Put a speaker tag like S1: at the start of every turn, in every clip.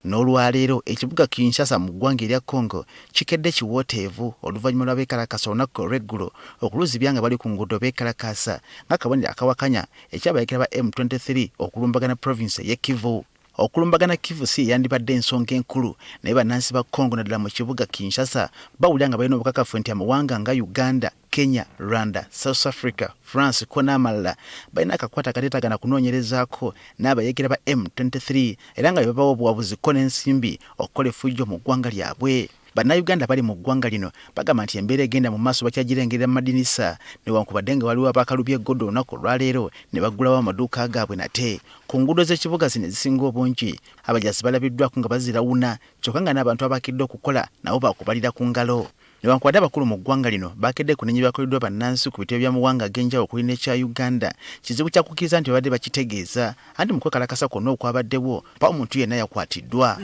S1: N'olwaleero ekibuga Kinshasa mu ggwanga erya Congo kikedde kiwooteevu oluvannyuma lwa beekalakaasa olunaku olw'eggulo okuluzibya nga bali ku nguudo beekalakaasa ng'akabonero akawakanya ekyabayeekera ba M23 okulumbagana province y'e Kivu. Okulumbagana Kivu si yandibadde ensonga enkulu naye bannansi ba Congo naddala mu kibuga Kinshasa bawulira nga balina obukakafu nti amawanga nga Uganda, Kenya, Rwanda, South Africa, France ko n'amalala balina akakwata akateetagana kunoonyerezaako n'abayeekera ba M23 era nga bebabawo obuwabuzi ko n'ensimbi okukola effujjo mu ggwanga lyabwe. Bannayuganda bali mu ggwanga lino bagamba nti embeera egenda mu maaso bakyagirengerera mu madinisa newankubadde nga waliwo abakalubya eggodo olunaku olwaleero ne baggulawo amaduuka gaabwe nate. Ku nguudo z'ekibuga zino ezisinga obungi abajaasi balabiddwako nga bazirawuna kyokka nga n'abantu abakedde okukola nabo baakubalira ku ngalo. Newankubadde abakulu mu ggwanga lino bakedde kunenyera byakoleddwa bannansi ku bitebe by'amawanga ag'enjawulo okuli n'ekya Uganda kizibu kya kukkiriza nti babadde bakitegeeza anti mu kwekalakasa kwonna okwabaddewo pa omuntu yenna yakwatiddwa.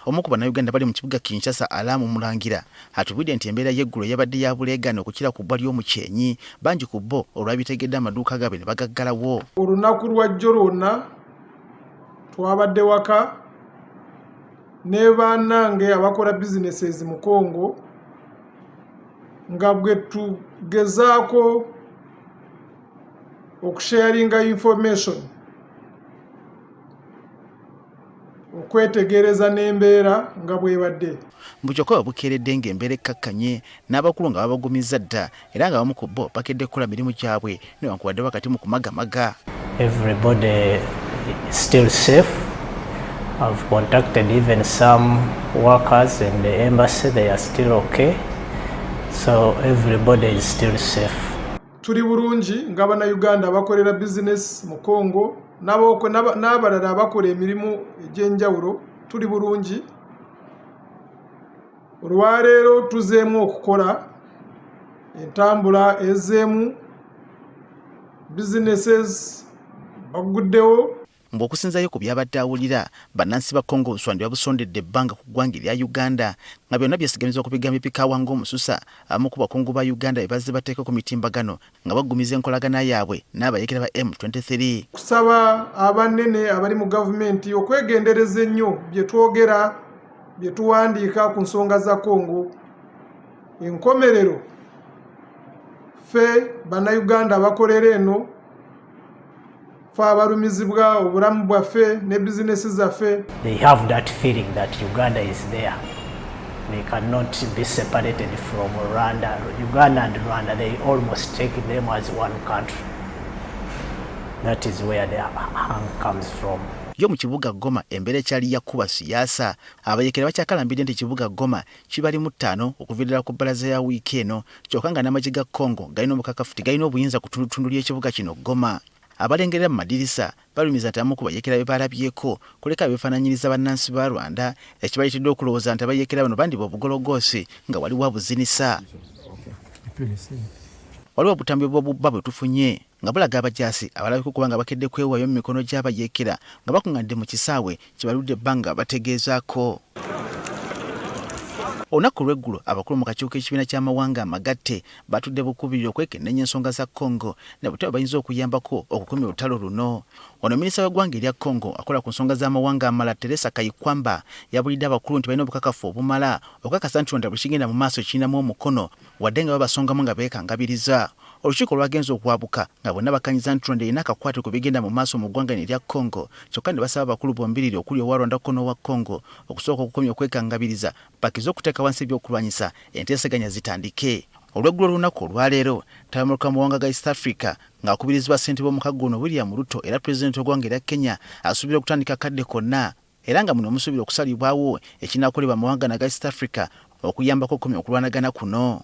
S1: Omu ku bannayuganda bali mu kibuga Kinshasa Alamu Mulangira atubudde nti embeera y'eggulo yabadde ya buleegane okukira ku bbwa ly'omukyenyi bangi ku bo olwabitegedde amaduuka gaabwe ne bagaggalawo.
S2: Olunaku lwa jjo lwonna twabadde waka ne bannange abakola businesses mu Congo nga bwe tugezaako okusharinga information okwetegereza n'embeera nga bwebadde.
S1: Mbukyokka bukeeredde ng'embeera ekkakkanye n'abakulu nga babagumizza dda era nga abamu ku bo bakedde kukola mirimu gyabwe newankubadde wakati mu kumagamaga.
S3: Everybody is still safe. I've contacted even some workers in the embassy, they are still okay. So everybody is still safe.
S2: Tuli bulungi nga Bannayuganda abakolera business mu Congo n'abalala abakola emirimu egy'enjawulo tuli bulungi. Olwaleero tuzeemu okukola entambula ezeemu businesses baguddewo.
S1: Mbw'okusinzayo ku byabadde awulira bannansi ba Congo obuswandi babusondedde ebbanga ku ggwanga erya Uganda nga byonna byesigamiza okubiga mipikaawa ng'omususa abamu ku bakungu ba Uganda bazze bateeka ku mitimbagano nga bagumiza enkolagana yaabwe n'abayeekera ba M23.
S2: Kusaba abanene abali mu gavumenti okwegendereza ennyo bye twogera bye tuwandiika ku nsonga za Congo. Enkomerero ffe Bannayuganda abakolera eno abalumizibwa obulamu bwaffe ne bizinesi zaffe.
S3: They have that feeling that Uganda is there. They cannot be separated from Rwanda. Uganda and Rwanda, they almost take them as one country. That is where the hang comes from.
S1: Yo mu kibuga Goma embeera ekyali yakuba siyaasa abayeekera bakyakalambidde nti kibuga Goma kibalimu 5 okuviirira ku bbalaza ya wiiki eno kyokka nga n'amagye ga Congo galina obukakafu galina obuyinza ku tundu ly'ekibuga kino Goma. Abalengerera mu madirisa balumiza nti abamu ku bayeekera be balabyeko kuleka beefaananyiriza bannansi ba Rwanda ekibaleetedde okulowooza nti abayeekera bano bandiba obugologoosi nga waliwo abuzinisa. Waliwo obutambi bw'obubba bwe tufunye nga bulaga abajaasi abalabika okuba nga bakedde kwewaayo mu mikono gy'abayeekera nga bakuŋŋaanidde mu kisaawe kibaludde ebbanga bategeezaako. Olunaku lw'eggulo abakulu mu kakiiko k'ekibiina ky'amawanga amagatte batudde bukubirira okwekenneenya ensonga za Congo ne butaba bayinza okuyambako okukumya olutalo luno. Ono minisita w'eggwanga erya Congo akola ku nsonga z'amawanga amalala Teresa Kayikwamba yabulidde abakulu nti balina obukakafu obumala okukakasa nti Rwanda bwe kigenda mu maaso kirinamu omukono wadde nga babasongamu nga beekangabiriza. Olukiiko lwagenza okwabuka nga bonna bakanyiza nti Rwanda erina akakwate ku bigenda mu maaso mu ggwanga erya Congo kyokka ne basaba abakulu bombiriri okuli owa Rwanda ko n'owa Congo okusooka okukomya okwekangabiriza bakize okuteeka wansi ebyokulwanyisa enteeseganya zitandike. Olw'eggulo olunaku olwaleero Tabamulka amawanga ga East Africa ng'akubirizibwa ssentebe w'omukago ono William Ruto era pulezidenti w'eggwanga erya Kenya asuubira okutandika kadde konna era nga muno musuubira okusalibwawo ekinaakolebwa amawanga naga East Africa okuyambako okukomya okulwanagana kuno.